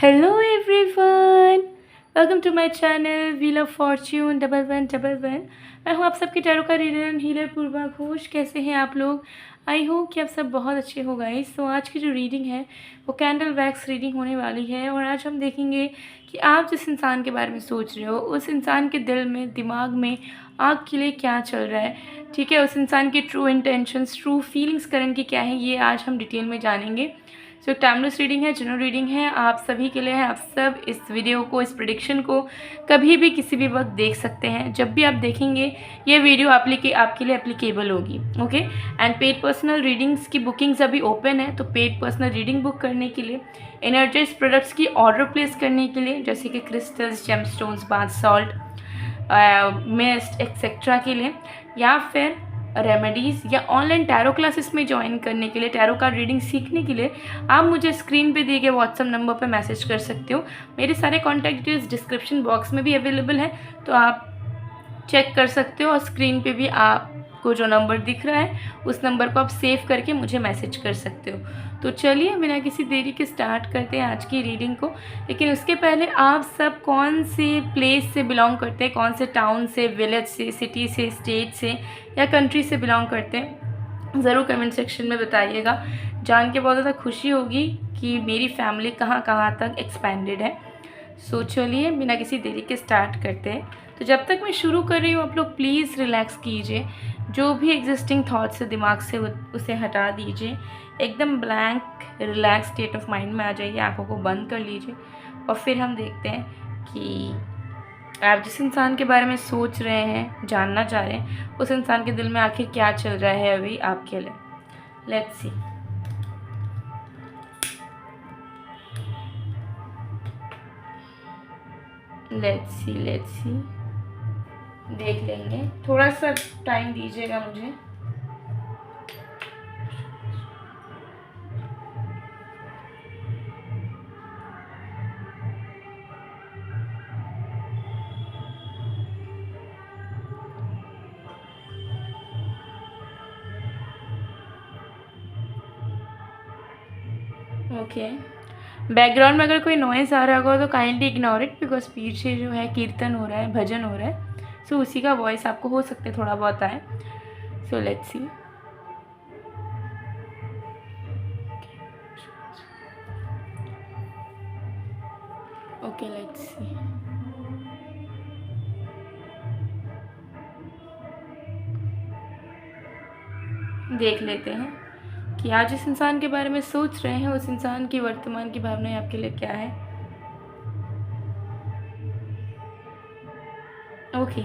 Hello everyone, welcome to my channel wheel of fortune 1111। मैं हूँ आप सबके टैरो का reader and healer Purva Ghosh. कैसे हैं आप लोग? आई होप कि आप सब बहुत अच्छे हो गाइस। तो आज की जो रीडिंग है वो कैंडल वैक्स रीडिंग होने वाली है और आज हम देखेंगे कि आप जिस इंसान के बारे में सोच रहे हो उस इंसान के दिल में, दिमाग में आपके लिए क्या चल रहा है। ठीक है, उस इंसान की true intentions, true feelings current की क्या है, ये आज हम डिटेल में जानेंगे। सो टाइमलेस रीडिंग है, जनरल रीडिंग है, आप सभी के लिए है। आप सब इस वीडियो को, इस प्रेडिक्शन को कभी भी किसी भी वक्त देख सकते हैं। जब भी आप देखेंगे ये वीडियो आपके लिए एप्लीकेबल होगी। Okay, and paid personal readings की बुकिंग्स अभी ओपन है, तो पेड पर्सनल रीडिंग बुक करने के लिए, एनर्जाइज प्रोडक्ट्स की ऑर्डर प्लेस करने के लिए, जैसे कि crystals, gemstones, bath salt, mist etcetera के लिए, या फिर रेमेडीज़ या ऑनलाइन टैरो क्लासेस में ज्वाइन करने के लिए, टैरो कार्ड रीडिंग सीखने के लिए, आप मुझे स्क्रीन पे दिए गए व्हाट्सएप नंबर पर मैसेज कर सकते हो। मेरे सारे कॉन्टैक्ट डिटेल्स डिस्क्रिप्शन बॉक्स में भी अवेलेबल है, तो आप चेक कर सकते हो। और स्क्रीन पे भी आपको जो नंबर दिख रहा है उस नंबर को आप सेव करके मुझे मैसेज कर सकते हो। तो चलिए बिना किसी देरी के स्टार्ट करते हैं आज की रीडिंग को। लेकिन उसके पहले आप सब कौन से प्लेस से बिलोंग करते हैं, कौन से टाउन से, विलेज से, सिटी से, स्टेट से या कंट्री से बिलोंग करते हैं, ज़रूर कमेंट सेक्शन में बताइएगा। जान के बहुत ज़्यादा खुशी होगी कि मेरी फैमिली कहाँ कहाँ तक एक्सपेंडेड है। सो चलिए बिना किसी देरी के स्टार्ट करते हैं। तो जब तक मैं शुरू कर रही हूँ आप लोग प्लीज़ रिलैक्स कीजिए। जो भी एग्जिस्टिंग थॉट्स है दिमाग से उसे हटा दीजिए। एकदम blank relax state of mind में आ जाइए, आंखों को बंद कर लीजिए और फिर हम देखते हैं कि आप जिस इंसान के बारे में सोच रहे हैं, जानना चाह रहे हैं, उस इंसान के दिल में आखिर क्या चल रहा है अभी आपके लिए। Let's see. लेट्स सी देख लेंगे, थोड़ा सा टाइम दीजिएगा मुझे। ओके, बैकग्राउंड में अगर कोई नॉइज़ आ रहा होगा तो काइंडली इग्नोर इट, बिकॉज पीछे जो है कीर्तन हो रहा है, भजन हो रहा है। सो उसी का वॉइस आपको हो सकता है थोड़ा बहुत आए। So let's see. Okay let's see. देख लेते हैं कि आज जिस इंसान के बारे में सोच रहे हैं उस इंसान की वर्तमान की भावनाएं आपके लिए क्या है। ओके,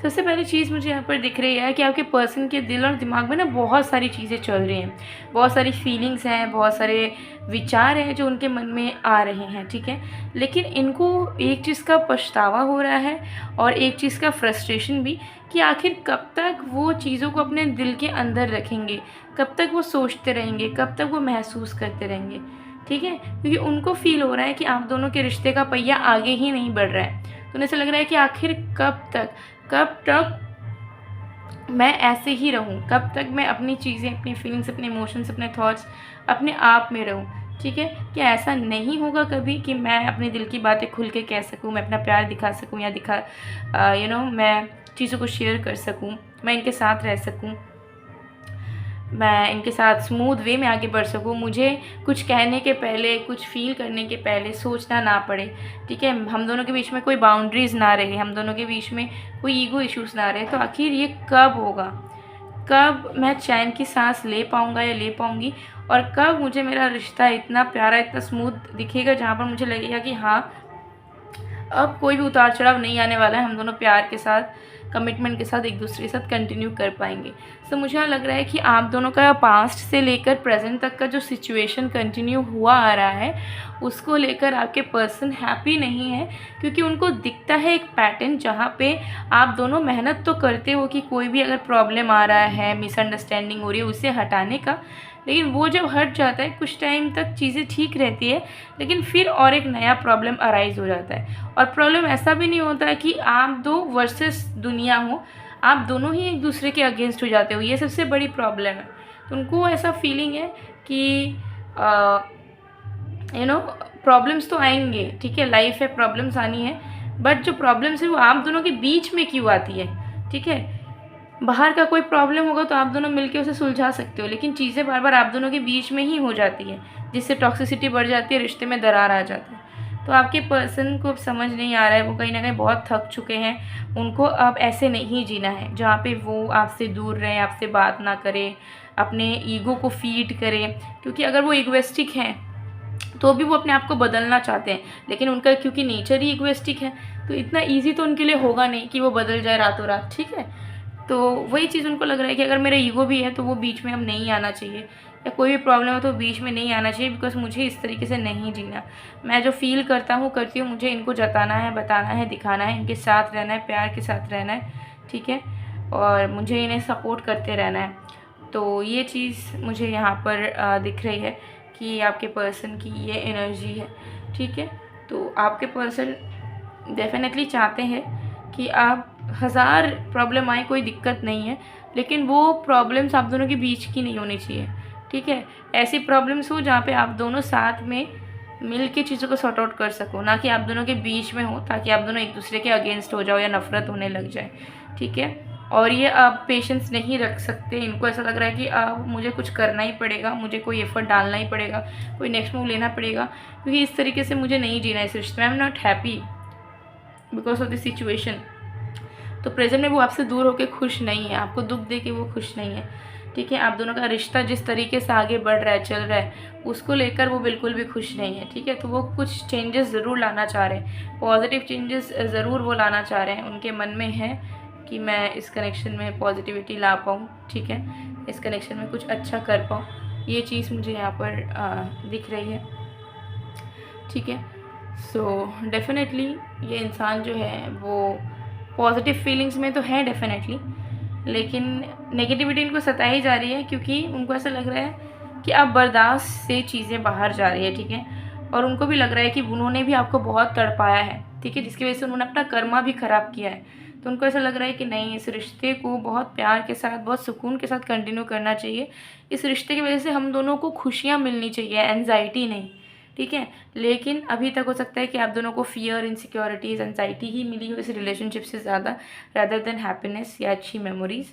सबसे पहली चीज़ मुझे यहाँ पर दिख रही है कि आपके पर्सन के दिल और दिमाग में ना बहुत सारी चीज़ें चल रही हैं, बहुत सारी फीलिंग्स हैं, बहुत सारे विचार हैं जो उनके मन में आ रहे हैं। ठीक है, लेकिन इनको एक चीज़ का पछतावा हो रहा है और एक चीज़ का फ्रस्ट्रेशन भी, कि आखिर कब तक वो चीज़ों को अपने दिल के अंदर रखेंगे, कब तक वो सोचते रहेंगे, कब तक वो महसूस करते रहेंगे। ठीक है, क्योंकि उनको फील हो रहा है कि आप दोनों के रिश्ते का पहिया आगे ही नहीं बढ़ रहा है। तो उन्हें ऐसा लग रहा है कि आखिर कब तक मैं ऐसे ही रहूं, कब तक मैं अपनी चीज़ें, अपनी फीलिंग्स, अपने इमोशंस, अपने थॉट्स अपने आप में रहूं। ठीक है, क्या ऐसा नहीं होगा कभी कि मैं अपने दिल की बातें खुल के कह सकूं, मैं अपना प्यार दिखा सकूं या मैं चीज़ों को शेयर कर सकूं, मैं इनके साथ रह सकूं, मैं इनके साथ स्मूथ वे में आगे बढ़ सकूँ, मुझे कुछ कहने के पहले, कुछ फील करने के पहले सोचना ना पड़े। ठीक है, हम दोनों के बीच में कोई बाउंड्रीज़ ना रहे, हम दोनों के बीच में कोई ईगो इश्यूज़ ना रहे। तो आखिर ये कब होगा, कब मैं चैन की सांस ले पाऊँगा या ले पाऊँगी, और कब मुझे मेरा रिश्ता इतना प्यारा, इतना स्मूथ दिखेगा जहाँ पर मुझे लगेगा कि हाँ अब कोई भी उतार चढ़ाव नहीं आने वाला है, हम दोनों प्यार के साथ, कमिटमेंट के साथ एक दूसरे के साथ कंटिन्यू कर पाएंगे। सो मुझे यहाँ लग रहा है कि आप दोनों का पास्ट से लेकर प्रेजेंट तक का जो सिचुएशन कंटिन्यू हुआ आ रहा है उसको लेकर आपके पर्सन हैप्पी नहीं है, क्योंकि उनको दिखता है एक पैटर्न जहाँ पे आप दोनों मेहनत तो करते हो कि कोई भी अगर प्रॉब्लम आ रहा है, मिसअंडरस्टैंडिंग हो रही है, उसे हटाने का, लेकिन वो जब हट जाता है कुछ टाइम तक चीज़ें ठीक रहती है, लेकिन फिर और एक नया प्रॉब्लम अराइज हो जाता है। और प्रॉब्लम ऐसा भी नहीं होता है कि आप दो वर्सेस दुनिया हो, आप दोनों ही एक दूसरे के अगेंस्ट हो जाते हो, ये सबसे बड़ी प्रॉब्लम है। तो उनको ऐसा फीलिंग है कि प्रॉब्लम्स तो आएंगे, ठीक है, लाइफ है, प्रॉब्लम्स आनी है, बट जो प्रॉब्लम्स है वो आप दोनों के बीच में क्यों आती है, ठीक है। बाहर का कोई प्रॉब्लम होगा तो आप दोनों मिलके उसे सुलझा सकते हो, लेकिन चीज़ें बार बार आप दोनों के बीच में ही हो जाती है, जिससे टॉक्सिसिटी बढ़ जाती है, रिश्ते में दरार आ जाती है। तो आपके पर्सन को अब समझ नहीं आ रहा है, वो कहीं ना कहीं बहुत थक चुके हैं, उनको अब ऐसे नहीं जीना है जहाँ पे वो आपसे दूर रहें, आपसे बात ना करें, अपने ईगो को फीड करें, क्योंकि अगर वो इगोइस्टिक हैं तो भी वो अपने आप को बदलना चाहते हैं, लेकिन उनका क्योंकि नेचर ही इगोइस्टिक है तो इतना ईजी तो उनके लिए होगा नहीं कि वो बदल जाए रातों रात, ठीक है। तो वही चीज़ उनको लग रहा है कि अगर मेरा ईगो भी है तो वो बीच में अब नहीं आना चाहिए, या कोई भी प्रॉब्लम है तो बीच में नहीं आना चाहिए, बिकॉज मुझे इस तरीके से नहीं जीना। मैं जो फील करता हूँ करती हूँ, मुझे इनको जताना है, बताना है, दिखाना है, इनके साथ रहना है, प्यार के साथ रहना है, ठीक है, और मुझे इन्हें सपोर्ट करते रहना है। तो ये चीज़ मुझे यहाँ पर दिख रही है कि आपके पर्सन की ये एनर्जी है, ठीक है। तो आपके पर्सन डेफिनेटली चाहते हैं कि आप हज़ार प्रॉब्लम आए, कोई दिक्कत नहीं है, लेकिन वो प्रॉब्लम्स आप दोनों के बीच की नहीं होनी चाहिए, ठीक है। ऐसी प्रॉब्लम्स हो जहाँ पे आप दोनों साथ में मिल के चीज़ों को सॉर्ट आउट कर सको, ना कि आप दोनों के बीच में हो ताकि आप दोनों एक दूसरे के अगेंस्ट हो जाओ या नफरत होने लग जाए, ठीक है। और ये आप पेशेंस नहीं रख सकते, इनको ऐसा लग रहा है कि अब मुझे कुछ करना ही पड़ेगा, मुझे कोई एफर्ट डालना ही पड़ेगा, कोई नेक्स्ट मूव लेना पड़ेगा, क्योंकि इस तरीके से मुझे नहीं जीना इस रिश्ते में। आई am not happy because of this situation. तो प्रेजेंट में वो आपसे दूर होकर खुश नहीं है, आपको दुख दे के वो खुश नहीं है, ठीक है। आप दोनों का रिश्ता जिस तरीके से आगे बढ़ रहा है, चल रहा है, उसको लेकर वो बिल्कुल भी खुश नहीं है, ठीक है। तो वो कुछ चेंजेस ज़रूर लाना चाह रहे हैं, पॉजिटिव चेंजेस ज़रूर वो लाना चाह रहे हैं, उनके मन में है कि मैं इस कनेक्शन में पॉजिटिविटी ला पाऊँ, ठीक है, इस कनेक्शन में कुछ अच्छा कर पाऊँ, ये चीज़ मुझे यहाँ पर दिख रही है, ठीक है। सो डेफिनेटली ये इंसान जो है वो पॉजिटिव फीलिंग्स में तो है डेफिनेटली, लेकिन नेगेटिविटी इनको सताई जा रही है, क्योंकि उनको ऐसा लग रहा है कि आप बर्दाश्त से चीज़ें बाहर जा रही है, ठीक है। और उनको भी लग रहा है कि उन्होंने भी आपको बहुत तड़पाया है, ठीक है, जिसकी वजह से उन्होंने अपना कर्मा भी ख़राब किया है। तो उनको ऐसा लग रहा है कि नहीं, इस रिश्ते को बहुत प्यार के साथ, बहुत सुकून के साथ कंटिन्यू करना चाहिए। इस रिश्ते की वजह से हम दोनों को खुशियाँ मिलनी चाहिए, एंजाइटी नहीं, ठीक है। लेकिन अभी तक हो सकता है कि आप दोनों को फियर, इनसिक्योरिटीज़, एंजाइटी ही मिली हो इस रिलेशनशिप से ज़्यादा, रादर देन हैप्पीनेस या अच्छी मेमोरीज़।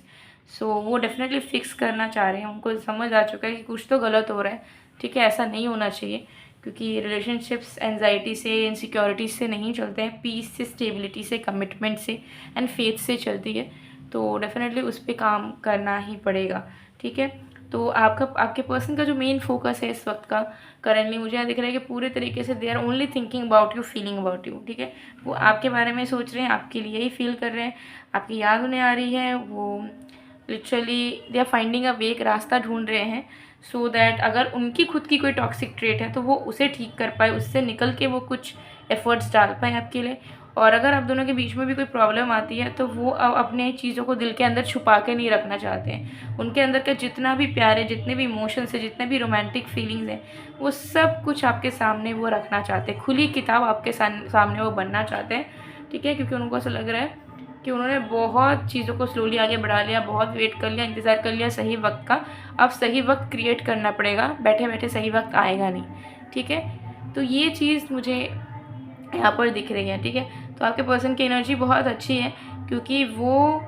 सो वो डेफिनेटली फिक्स करना चाह रहे हैं, उनको समझ आ चुका है कि कुछ तो गलत हो रहा है, ठीक है, ऐसा नहीं होना चाहिए, क्योंकि रिलेशनशिप्स एंजाइटी से, इनसिक्योरिटीज़ से नहीं चलते हैं, पीस से, स्टेबिलिटी से, कमिटमेंट से एंड फेथ से चलती है। तो डेफिनेटली उस पर काम करना ही पड़ेगा, ठीक है। तो आपके पर्सन का जो मेन फोकस है इस वक्त का करंटली, मुझे यहाँ दिख रहा है कि पूरे तरीके से they are only thinking about you, feeling about you, ठीक है। वो आपके बारे में सोच रहे हैं, आपके लिए ही फील कर रहे हैं, आपकी याद उन्हें आ रही है, वो literally they are finding a way, एक रास्ता ढूंढ रहे हैं, सो दैट अगर उनकी खुद की कोई टॉक्सिक ट्रेट है तो वो उसे ठीक कर पाए, उससे निकल के वो कुछ एफर्ट्स डाल पाए आपके लिए। और अगर आप दोनों के बीच में भी कोई प्रॉब्लम आती है तो वो अब अपने चीज़ों को दिल के अंदर छुपा के नहीं रखना चाहते हैं, उनके अंदर का जितना भी प्यार है, जितने भी इमोशंस है, जितने भी रोमांटिक फीलिंग्स हैं, वो सब कुछ आपके सामने वो रखना चाहते हैं, खुली किताब आपके सामने वो बनना चाहते हैं, ठीक है। क्योंकि उनको ऐसा लग रहा है कि उन्होंने बहुत चीज़ों को स्लोली आगे बढ़ा लिया, बहुत वेट कर लिया, इंतज़ार कर लिया सही वक्त का, अब सही वक्त क्रिएट करना पड़ेगा, बैठे बैठे सही वक्त आएगा नहीं, ठीक है। तो ये चीज़ मुझे यहाँ पर दिख रही है, ठीक है। तो आपके पर्सन की एनर्जी बहुत अच्छी है, क्योंकि वो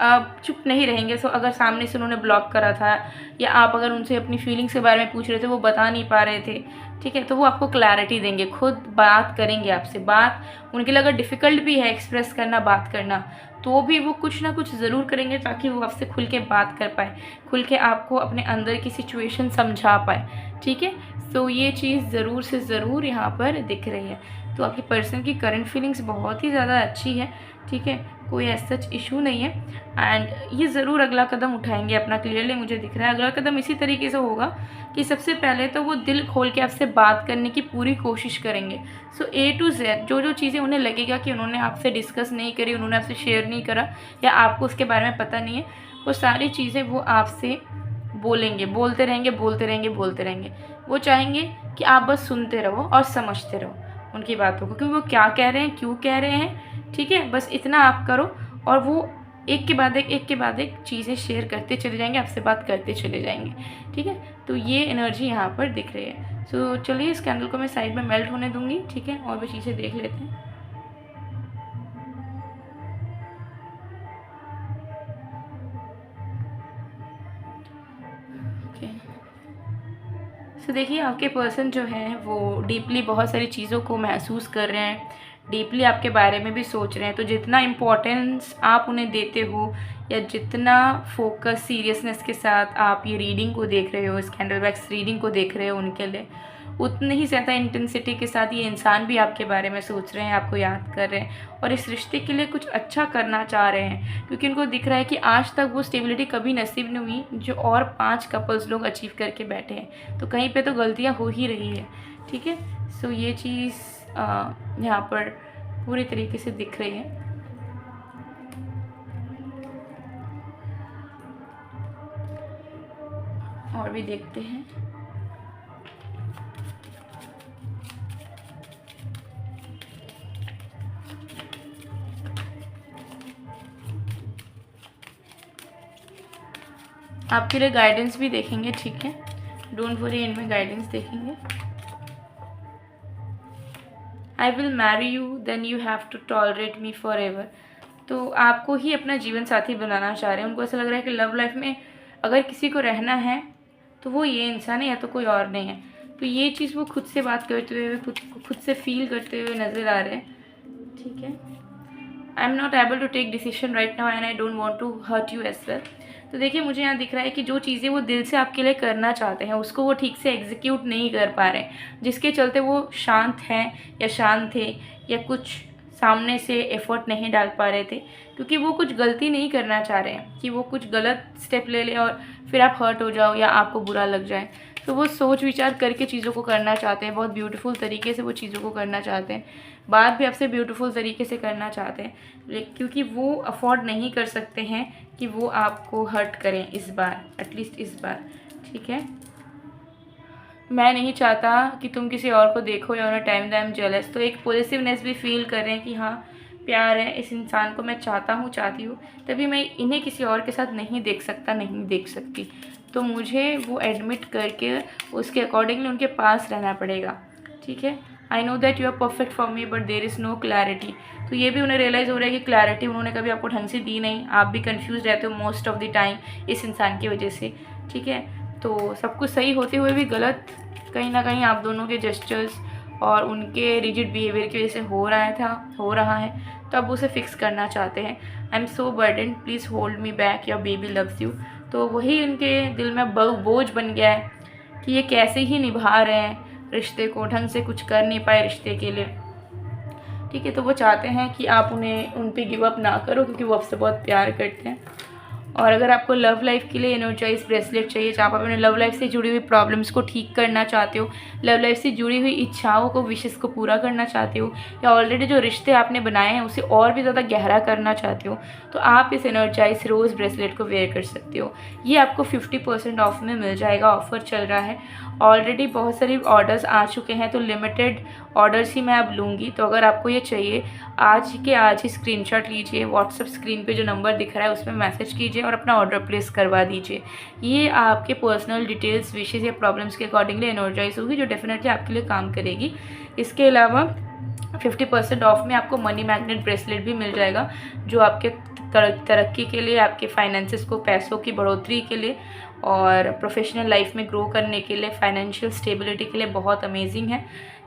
अब चुप नहीं रहेंगे। सो अगर सामने से उन्होंने ब्लॉक करा था, या आप अगर उनसे अपनी फीलिंग्स के बारे में पूछ रहे थे, वो बता नहीं पा रहे थे, ठीक है, तो वो आपको क्लैरिटी देंगे, खुद बात करेंगे आपसे। बात उनके लिए अगर डिफ़िकल्ट भी है एक्सप्रेस करना, बात करना, तो भी वो कुछ ना कुछ ज़रूर करेंगे ताकि वो आपसे खुल के बात कर पाए, खुल के आपको अपने अंदर की सिचुएशन समझा पाए, ठीक है। सो ये चीज़ ज़रूर से ज़रूर यहाँ पर दिख रही है। तो आपकी पर्सन की करंट फीलिंग्स बहुत ही ज़्यादा अच्छी है, ठीक है, कोई ऐसा सच इशू नहीं है, एंड ये ज़रूर अगला कदम उठाएंगे अपना, क्लियरली मुझे दिख रहा है। अगला कदम इसी तरीके से होगा कि सबसे पहले तो वो दिल खोल के आपसे बात करने की पूरी कोशिश करेंगे। सो A to Z जो जो चीज़ें उन्हें लगेगा कि उन्होंने आपसे डिस्कस नहीं करी, उन्होंने आपसे शेयर नहीं करा, या आपको उसके बारे में पता नहीं है, वो सारी चीज़ें वो आपसे बोलेंगे, बोलते रहेंगे, बोलते रहेंगे, बोलते रहेंगे। वो चाहेंगे कि आप बस सुनते रहो और समझते रहो उनकी बातों को, क्योंकि वो क्या कह रहे हैं, क्यों कह रहे हैं, ठीक है, बस इतना आप करो। और वो एक के बाद एक चीज़ें शेयर करते चले जाएंगे, आपसे बात करते चले जाएंगे, ठीक है। तो ये एनर्जी यहाँ पर दिख रही है। सो चलिए इस कैंडल को मैं साइड में मेल्ट होने दूँगी, ठीक है, और भी चीज़ें देख लेते हैं। तो देखिए आपके पर्सन जो है वो डीपली बहुत सारी चीज़ों को महसूस कर रहे हैं, डीपली आपके बारे में भी सोच रहे हैं। तो जितना इम्पोर्टेंस आप उन्हें देते हो या जितना फोकस सीरियसनेस के साथ आप ये रीडिंग को देख रहे हो, इस कैंडल वैक्स रीडिंग को देख रहे हो उनके लिए, उतनी ही ज़्यादा इंटेंसिटी के साथ ये इंसान भी आपके बारे में सोच रहे हैं, आपको याद कर रहे हैं और इस रिश्ते के लिए कुछ अच्छा करना चाह रहे हैं। क्योंकि उनको दिख रहा है कि आज तक वो स्टेबिलिटी कभी नसीब नहीं हुई जो और 5 कपल्स लोग अचीव करके बैठे हैं। तो कहीं पे तो गलतियाँ हो ही रही है, ठीक है। सो ये चीज़ यहाँ पर पूरी तरीके से दिख रही है। और भी देखते हैं। आपके लिए गाइडेंस भी देखेंगे, ठीक है, डोंट वरी, इनमें गाइडेंस देखेंगे। I will marry you then you have to tolerate me forever. तो आपको ही अपना जीवन साथी बनाना चाह रहे हैं। उनको ऐसा लग रहा है कि लव लाइफ में अगर किसी को रहना है तो वो ये इंसान है या तो कोई और नहीं है। तो ये चीज़ वो खुद से बात करते हुए, खुद से फील करते हुए नज़र आ रहे हैं, ठीक है। I am not able to take decision right now and I don't want to hurt you as well. तो देखिए मुझे यहाँ दिख रहा है कि जो चीज़ें वो दिल से आपके लिए करना चाहते हैं उसको वो ठीक से एग्जीक्यूट नहीं कर पा रहे हैं, जिसके चलते वो शांत हैं या शांत थे या कुछ सामने से एफर्ट नहीं डाल पा रहे थे, क्योंकि वो कुछ गलती नहीं करना चाह रहे हैं कि वो कुछ गलत स्टेप ले लें और फिर आप हर्ट हो जाओ या आपको बुरा लग जाए। तो वो सोच विचार करके चीज़ों को करना चाहते हैं, बहुत ब्यूटीफुल तरीके से वो चीज़ों को करना चाहते हैं, बात भी आपसे ब्यूटीफुल तरीके से करना चाहते हैं, लेकिन क्योंकि वो अफोर्ड नहीं कर सकते हैं कि वो आपको हर्ट करें इस बार, एटलीस्ट इस बार, ठीक है। मैं नहीं चाहता कि तुम किसी और को देखो या उन्हें टाइम दैम जेलस। तो एक पॉजिटिवनेस भी फील कर रहे हैं कि हाँ प्यार है, इस इंसान को मैं चाहती हूँ, तभी मैं इन्हें किसी और के साथ नहीं देख सकता, नहीं देख सकती। तो मुझे वो एडमिट करके उसके अकॉर्डिंगली उनके पास रहना पड़ेगा, ठीक है। I know that you are perfect for me but there is no clarity. तो ये भी उन्हें रियलाइज़ हो रहा है कि क्लैरिटी उन्होंने कभी आपको ढंग से दी नहीं, आप भी कंफ्यूज रहते हो मोस्ट ऑफ द टाइम इस इंसान की वजह से, ठीक है। तो सब कुछ सही होते हुए भी गलत कहीं ना कहीं आप दोनों के जेस्चर्स और उनके रिजिड बिहेवियर की वजह से हो रहा है। तो अब उसे फिक्स करना चाहते हैं। I am so burden, please hold me back, your baby loves you. तो वही उनके दिल में बोझ बन गया है कि ये कैसे ही निभा रहे हैं रिश्ते को, ढंग से कुछ कर नहीं पाए रिश्ते के लिए, ठीक है। तो वो चाहते हैं कि आप उन पे गिव अप ना करो, क्योंकि वो आपसे बहुत प्यार करते हैं। और अगर आपको लव लाइफ के लिए एनर्जाइज ब्रेसलेट चाहिए, जहाँ आप अपने लव लाइफ से जुड़ी हुई प्रॉब्लम्स को ठीक करना चाहते हो, लव लाइफ से जुड़ी हुई इच्छाओं को, विशेष को पूरा करना चाहते हो, या ऑलरेडी जो रिश्ते आपने बनाए हैं उसे और भी ज़्यादा गहरा करना चाहते हो, तो आप इस एनर्जाइज रोज़ ब्रेसलेट को वेयर कर सकते हो। ये आपको 50% ऑफ में मिल जाएगा, ऑफर चल रहा है। ऑलरेडी बहुत सारी ऑर्डर्स आ चुके हैं, तो लिमिटेड ऑर्डर्स ही मैं अब लूँगी। तो अगर आपको ये चाहिए आज के आज ही स्क्रीनशॉट लीजिए, व्हाट्सएप स्क्रीन पे जो नंबर दिख रहा है उसमें मैसेज कीजिए और अपना ऑर्डर प्लेस करवा दीजिए। ये आपके पर्सनल डिटेल्स, विशेज़ या प्रॉब्लम्स के अकॉर्डिंगली एनर्जाइज होगी, जो डेफिनेटली आपके लिए काम करेगी। इसके अलावा 50% ऑफ में आपको मनी मैग्नेट ब्रेसलेट भी मिल जाएगा, जो आपके तरक्की के लिए, आपके फाइनेंसेस को, पैसों की बढ़ोतरी के लिए और प्रोफेशनल लाइफ में ग्रो करने के लिए, फाइनेंशियल स्टेबिलिटी के लिए बहुत अमेजिंग है,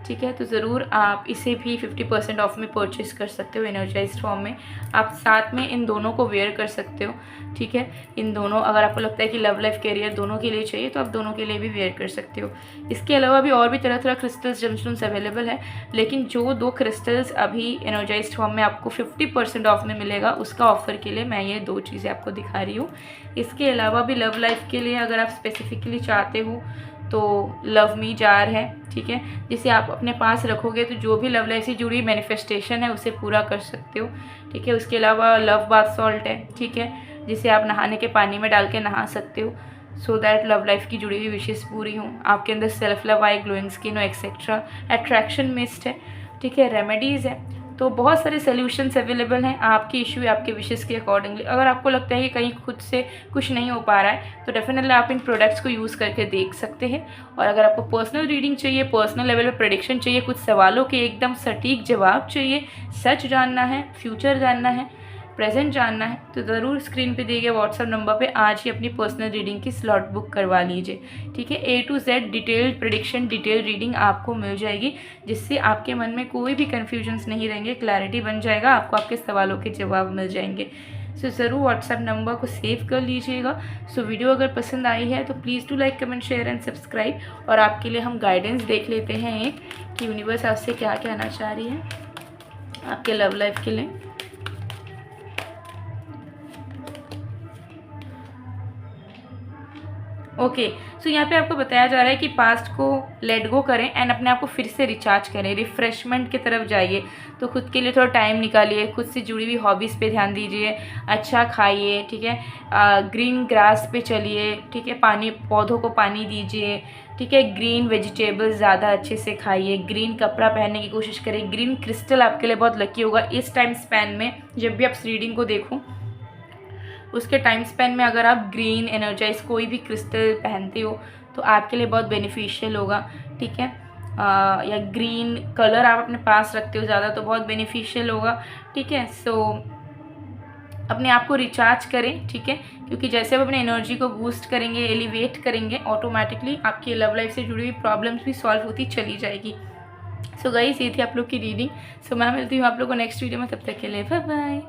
ठीक है। तो ज़रूर आप इसे भी 50% ऑफ में परचेज़ कर सकते हो एनर्जाइज्ड फॉर्म में। आप साथ में इन दोनों को वेयर कर सकते हो, ठीक है। इन दोनों, अगर आपको लगता है कि लव लाइफ कैरियर दोनों के लिए चाहिए तो आप दोनों के लिए भी वेयर कर सकते हो। इसके अलावा भी और भी तरह तरह क्रिस्टल्स, जेमस्टोन्स अवेलेबल है, लेकिन जो 2 क्रिस्टल्स अभी एनर्जाइज्ड फॉर्म में आपको 50% ऑफ में मिलेगा, उसका ऑफर के लिए मैं ये 2 चीज़ें आपको दिखा रही हूँ। इसके अलावा भी लव लाइफ के लिए अगर आप स्पेसिफिकली चाहते हो तो लव मी जार है, ठीक है, जिसे आप अपने पास रखोगे तो जो भी लव लाइफ से जुड़ी मैनिफेस्टेशन है उसे पूरा कर सकते हो, ठीक है। उसके अलावा लव बाथ सॉल्ट है, ठीक है, जिसे आप नहाने के पानी में डाल के नहा सकते हो, सो दैट लव लाइफ की जुड़ी हुई विशेष पूरी हों, आपके अंदर सेल्फ लव आए, ग्लोइंग स्किन हो, एक्सेट्रा। अट्रैक्शन मिस्ट है, ठीक है, रेमेडीज़ है। तो बहुत सारे सोल्यूशंस अवेलेबल हैं, आपके इशू आपके विशेज़ के अकॉर्डिंगली। अगर आपको लगता है कि कहीं खुद से कुछ नहीं हो पा रहा है तो डेफिनेटली आप इन प्रोडक्ट्स को यूज़ करके देख सकते हैं। और अगर आपको पर्सनल रीडिंग चाहिए, पर्सनल लेवल पे प्रेडिक्शन चाहिए, कुछ सवालों के एकदम सटीक जवाब चाहिए, सच जानना है, फ्यूचर जानना है, प्रेजेंट जानना है, तो ज़रूर स्क्रीन पे दिए गए व्हाट्सएप नंबर पे आज ही अपनी पर्सनल रीडिंग की स्लॉट बुक करवा लीजिए। ठीक है, A to Z detailed prediction, detail reading आपको मिल जाएगी, जिससे आपके मन में कोई भी कन्फ्यूजन्स नहीं रहेंगे, क्लैरिटी बन जाएगा, आपको आपके सवालों के जवाब मिल जाएंगे। सो ज़रूर व्हाट्सएप नंबर को सेव कर लीजिएगा। सो वीडियो अगर पसंद आई है तो please do like, comment, share and subscribe. और आपके लिए हम गाइडेंस देख लेते हैं एक कि यूनिवर्स आपसे क्या कहना चाह रही है आपके लव लाइफ के लिए। ओके, सो यहाँ पे आपको बताया जा रहा है कि पास्ट को लेट गो करें एंड अपने आप को फिर से रिचार्ज करें, रिफ्रेशमेंट की तरफ जाइए। तो खुद के लिए थोड़ा टाइम निकालिए, खुद से जुड़ी हुई हॉबीज़ पे ध्यान दीजिए, अच्छा खाइए, ठीक है, ग्रीन ग्रास पे चलिए, ठीक है, पानी, पौधों को पानी दीजिए, ठीक है, ग्रीन वेजिटेबल्स ज़्यादा अच्छे से खाइए, ग्रीन कपड़ा पहनने की कोशिश करें, ग्रीन क्रिस्टल आपके लिए बहुत लकी होगा इस टाइम स्पैन में। जब भी आप रीडिंग को देखो उसके टाइम स्पेन में अगर आप ग्रीन एनर्जाइज कोई भी क्रिस्टल पहनते हो तो आपके लिए बहुत बेनिफिशियल होगा। ठीक है, या ग्रीन कलर आप अपने पास रखते हो ज़्यादा तो बहुत बेनिफिशियल होगा। ठीक है, सो अपने आप को रिचार्ज करें। ठीक है, क्योंकि जैसे आप अपने एनर्जी को बूस्ट करेंगे, एलिवेट करेंगे, ऑटोमेटिकली आपकी लव लाइफ से जुड़ी हुई प्रॉब्लम्स भी सॉल्व होती चली जाएगी। सो गाइस, ये थी आप लोग की रीडिंग। सो मैं मिलती हूँ आप लोग को नेक्स्ट वीडियो में, तब तक के लिए बाय बाय।